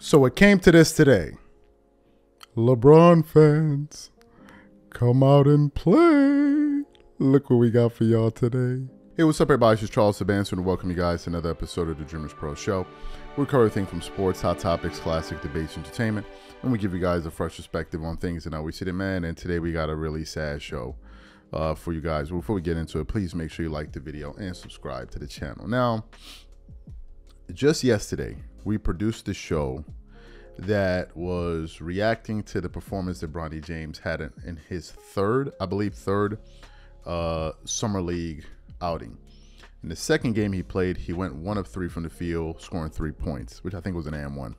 So it came to this today. LeBron fans, come out and play. Look what we got for y'all today. Hey, what's up, everybody? It's just Charles Sabanson and welcome you guys to another episode of the Dreamers Pro Show. We cover everything from sports, hot topics, classic debates, entertainment, and we give you guys a fresh perspective on things and how we see them, man. And today we got a really sad show for you guys. Before we get into it, please make sure you like the video and subscribe to the channel. Now, just yesterday, we produced a show that was reacting to the performance that Bronny James had in his third Summer League outing. In the second game he played, he went 1 of 3 from the field, scoring 3 points, which I think was an and-1.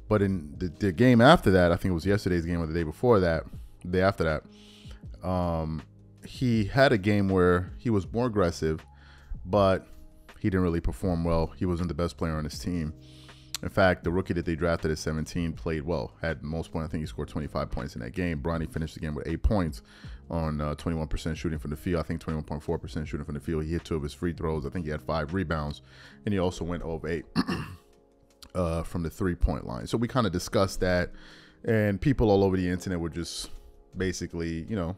But in the game after that, I think it was yesterday's game or the day before that, the day after that, he had a game where he was more aggressive, but he didn't really perform well. He wasn't the best player on his team. In fact, the rookie that they drafted at 17 played well, had the most points. I think he scored 25 points in that game. Bronny finished the game with 8 points on 21% shooting from the field. I think 21.4% shooting from the field. He hit 2 of his free throws. I think he had 5 rebounds, and he also went 0 of 8 from the 3-point line. So we kind of discussed that, and people all over the internet were just basically, you know,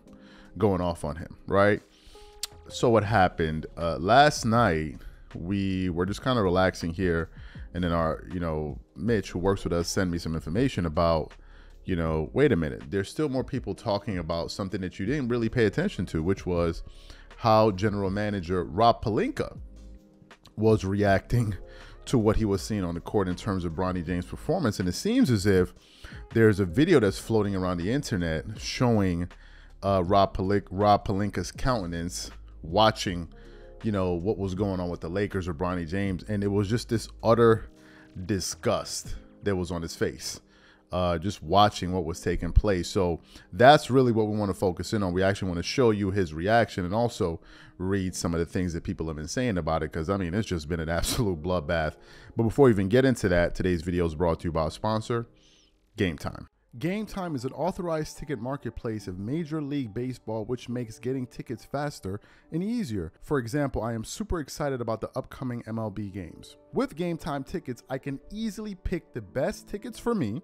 going off on him, right? So what happened last night? We were just kind of relaxing here, and then our, Mitch, who works with us, sent me some information about, wait a minute, there's still more people talking about something that you didn't really pay attention to, which was how general manager Rob Pelinka was reacting to what he was seeing on the court in terms of Bronny James' performance. And it seems as if there's a video that's floating around the internet showing Rob Pelinka's countenance watching what was going on with the Lakers or Bronny James, and it was just this utter disgust that was on his face, just watching what was taking place. So that's really what we want to focus in on. We actually want to show you his reaction and also read some of the things that people have been saying about it, because I mean, it's just been an absolute bloodbath. But before we even get into that, today's video is brought to you by our sponsor, Game Time. Game Time is an authorized ticket marketplace of Major League Baseball, which makes getting tickets faster and easier. For example, I am super excited about the upcoming MLB games. With Game Time tickets, I can easily pick the best tickets for me.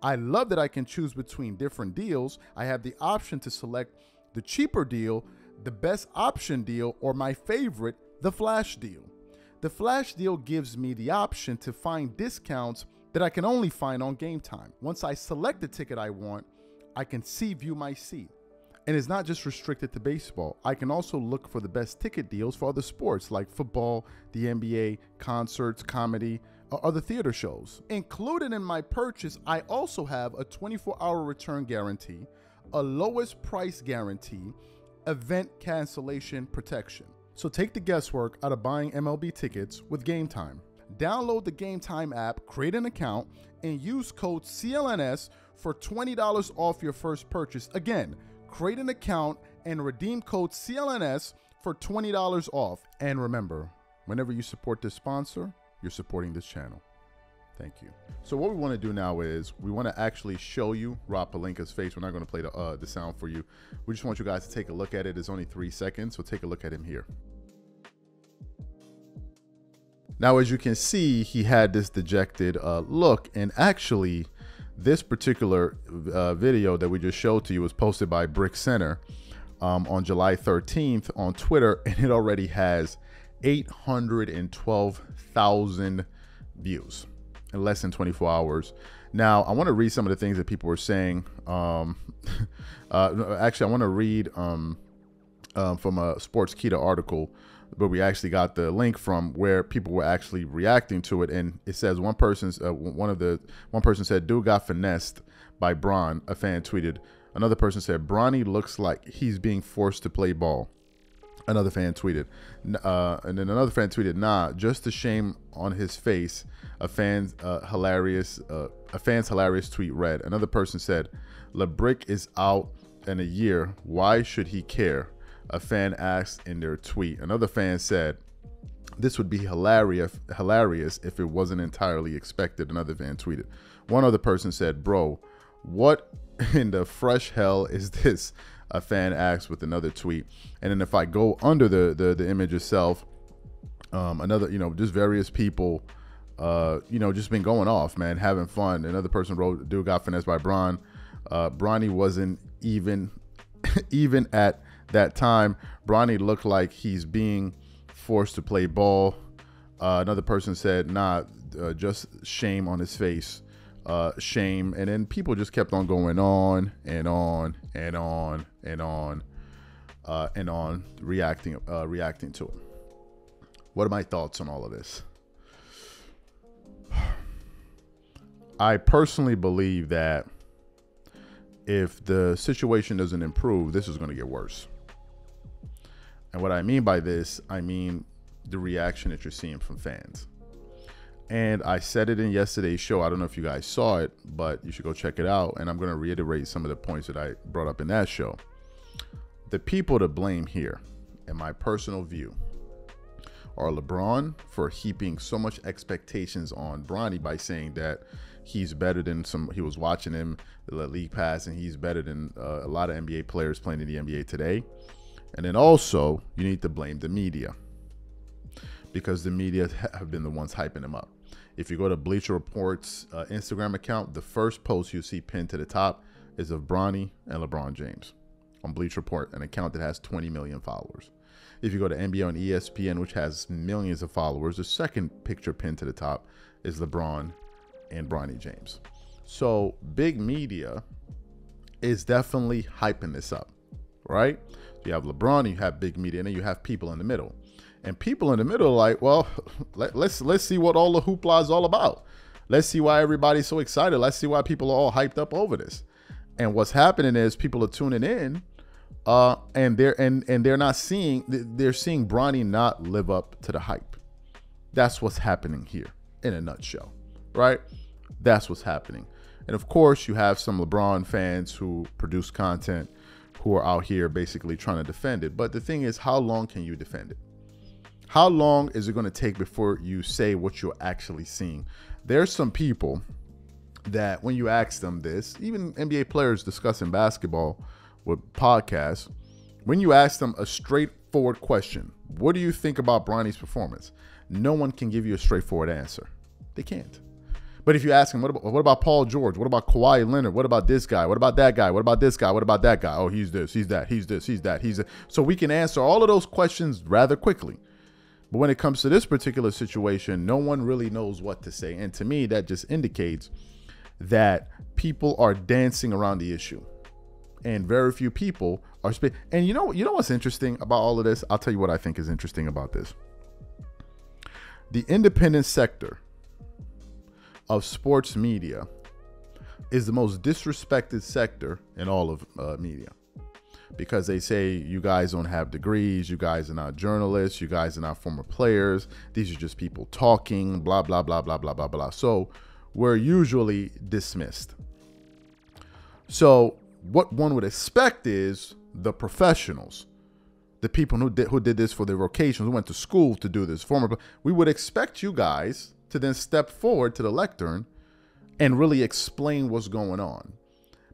I love that I can choose between different deals. I have the option to select the cheaper deal, the best option deal, or my favorite, the flash deal. The flash deal gives me the option to find discounts that I can only find on Game Time. Once I select the ticket I want, I can view my seat. And it's not just restricted to baseball. I can also look for the best ticket deals for other sports like football, the NBA, concerts, comedy, or other theater shows. Included in my purchase, I also have a 24-hour return guarantee, a lowest price guarantee, event cancellation protection. So take the guesswork out of buying MLB tickets with Game Time. Download the Game Time app, create an account, and use code CLNS for $20 off your first purchase. Again, create an account and redeem code CLNS for $20 off. And remember, whenever you support this sponsor, you're supporting this channel. Thank you. So what we want to do now is we want to actually show you Rob Pelinka's face. We're not going to play the sound for you. We just want you guys to take a look at it. It's only 3 seconds, so take a look at him here. Now, as you can see, he had this dejected look, and actually, this particular video that we just showed to you was posted by Brick Center on July 13th on Twitter, and it already has 812,000 views in less than 24 hours. Now, I want to read some of the things that people were saying. Actually, I want to read from a Sports Kita article, but we actually got the link from where people were actually reacting to it, and it says one person said, "Dude got finessed by Bron." A fan tweeted. Another person said, "Bronny looks like he's being forced to play ball." Another fan tweeted, and then another fan tweeted, "Nah, just a shame on his face." A fan's hilarious tweet read. Another person said, "LeBrick is out in a year. Why should he care?" A fan asked in their tweet. Another fan said, "This would be hilarious if it wasn't entirely expected." Another fan tweeted. One other person said, "Bro, what in the fresh hell is this?" A fan asked with another tweet. And then if I go under the image itself, another, just various people you know, just been going off, man, having fun. Another person wrote, dude got finessed by Bron. Bronny wasn't even even at that time. Bronny looked like he's being forced to play ball. Another person said, nah, just shame on his face. Shame. And then people just kept on going on and on and on and on and on, reacting to it. What are my thoughts on all of this? I personally believe that if the situation doesn't improve, this is going to get worse. And what I mean by this, I mean the reaction that you're seeing from fans. And I said it in yesterday's show. I don't know if you guys saw it, but you should go check it out. And I'm going to reiterate some of the points that I brought up in that show. The people to blame here, in my personal view, are LeBron for heaping so much expectations on Bronny by saying that he's better than he was watching him, the league pass, and he's better than a lot of NBA players playing in the NBA today. And then also, you need to blame the media, because the media have been the ones hyping him up. If you go to Bleacher Report's Instagram account, the first post you see pinned to the top is of Bronny and LeBron James on Bleacher Report, an account that has 20 million followers. If you go to NBA on ESPN, which has millions of followers, the second picture pinned to the top is LeBron and Bronny James. So big media is definitely hyping this up, right? You have LeBron, you have big media, and then you have people in the middle. And people in the middle are like, well, let's see what all the hoopla is all about. Let's see why everybody's so excited. Let's see why people are all hyped up over this. And what's happening is people are tuning in, and they're not seeing, they're seeing Bronny not live up to the hype. That's what's happening here in a nutshell, right? That's what's happening. And of course, you have some LeBron fans who produce content who are out here basically trying to defend it. But the thing is, how long can you defend it? How long is it going to take before you say what you're actually seeing? There's some people that when you ask them this, even NBA players discussing basketball with podcasts, when you ask them a straightforward question, what do you think about Bronny's performance? No one can give you a straightforward answer. They can't. But if you ask them, what about Paul George? What about Kawhi Leonard? What about this guy? What about that guy? What about this guy? What about that guy? Oh, he's this, he's that, he's this, he's that, he's that. So we can answer all of those questions rather quickly. But when it comes to this particular situation, no one really knows what to say. And to me, that just indicates that people are dancing around the issue. And very few people are and you know what's interesting about all of this? I'll tell you what I think is interesting about this. The independent sector of sports media is the most disrespected sector in all of media, because they say you guys don't have degrees, you guys are not journalists, you guys are not former players, these are just people talking, blah, blah, blah, blah, blah, blah, blah. So we're usually dismissed. So what one would expect is the professionals, the people who did this for their vocations, who went to school to do this, we would expect you guys to then step forward to the lectern and really explain what's going on.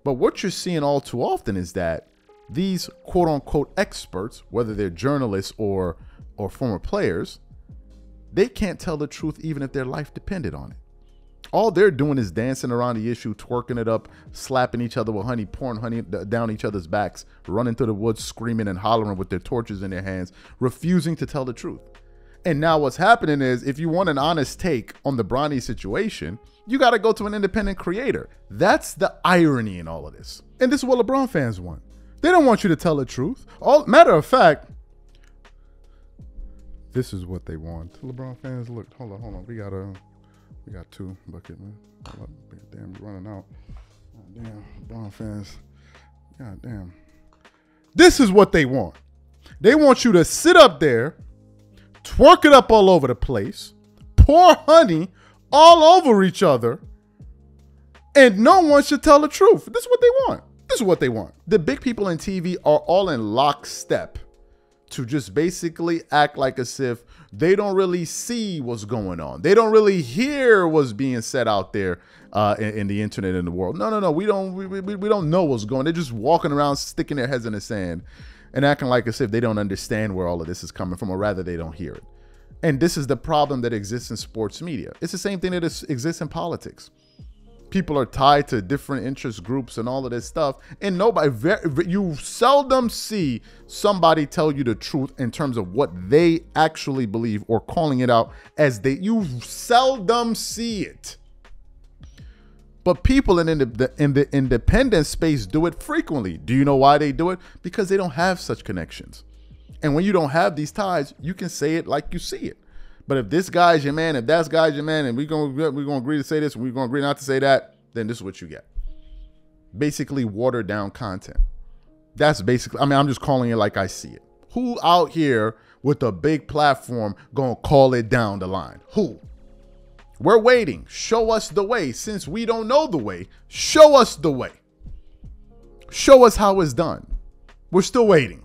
But what you're seeing all too often is that these quote unquote experts, whether they're journalists or former players, they can't tell the truth even if their life depended on it. All they're doing is dancing around the issue, twerking it up, slapping each other with honey, pouring honey down each other's backs, running through the woods, screaming and hollering with their torches in their hands, refusing to tell the truth. And now what's happening is, if you want an honest take on the Bronny situation, you got to go to an independent creator. That's the irony in all of this. And this is what LeBron fans want. They don't want you to tell the truth. Matter of fact, this is what they want. LeBron fans, look, hold on. We got two bucket, man. Damn, we're running out. God damn, LeBron fans. God damn. This is what they want. They want you to sit up there, twerk it up all over the place, pour honey all over each other, and no one should tell the truth. This is what they want. This is what they want. The big people in TV are all in lockstep to just basically act like as if they don't really see what's going on. They don't really hear what's being said out there in the internet and the world. No. We don't know what's going on. They're just walking around, sticking their heads in the sand and acting like as if they don't understand where all of this is coming from, or rather they don't hear it. And this is the problem that exists in sports media. It's the same thing that exists in politics. People are tied to different interest groups and all of this stuff. And you seldom see somebody tell you the truth in terms of what they actually believe or calling it out you seldom see it. But people in the independent space do it frequently. Do you know why they do it? Because they don't have such connections. And when you don't have these ties, you can say it like you see it. But if this guy's your man, if that guy's your man, and we're gonna agree to say this, and we're gonna agree not to say that, then this is what you get. Basically watered down content. That's basically, I mean, I'm just calling it like I see it. Who out here with a big platform gonna call it down the line? Who? We're waiting. Show us the way. Since we don't know the way, show us the way. Show us how it's done. We're still waiting.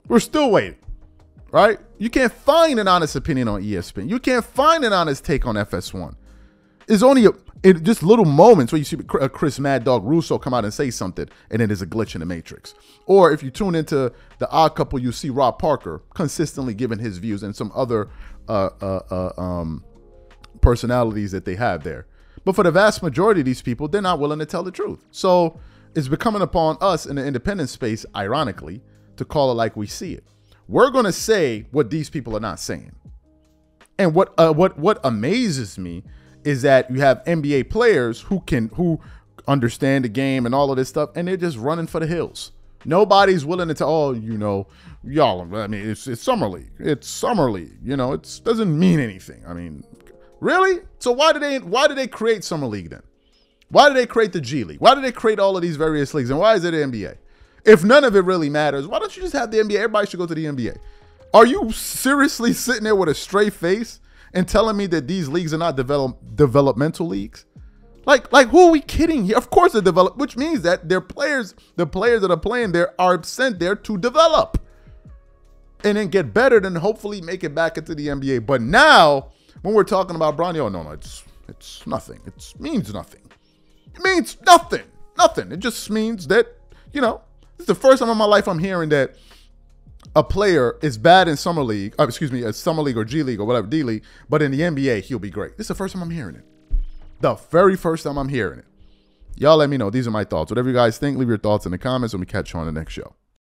We're still waiting, right? You can't find an honest opinion on ESPN. You can't find an honest take on FS1. It's only just little moments where you see Chris Mad Dog Russo come out and say something, and then there's a glitch in the matrix. Or if you tune into The Odd Couple, you see Rob Parker consistently giving his views and some other personalities that they have there. But for the vast majority of these people, they're not willing to tell the truth. So it's becoming upon us in the independent space, ironically, to call it like we see it. We're going to say what these people are not saying. And what amazes me is that you have NBA players who understand the game and all of this stuff, and they're just running for the hills. Nobody's willing to tell, oh, you know, y'all, I mean, it's summer league. It's summer league. You know, it doesn't mean anything. I mean, really? So why did they create summer league then? Why did they create the G League? Why did they create all of these various leagues? And why is it the NBA? If none of it really matters, why don't you just have the NBA? Everybody should go to the NBA. Are you seriously sitting there with a straight face and telling me that these leagues are not developmental leagues? Like who are we kidding here? Of course they're developed, which means that the players that are playing there are sent there to develop and then get better, then hopefully make it back into the NBA. But now, when we're talking about Bronny, oh no, it's nothing. It means nothing. It means nothing. Nothing. It just means that, you know, it's the first time in my life I'm hearing that a player is bad in summer league, a summer league or G League or whatever, D League, but in the NBA, he'll be great. This is the first time I'm hearing it. The very first time I'm hearing it. Y'all let me know. These are my thoughts. Whatever you guys think, leave your thoughts in the comments and we catch you on the next show.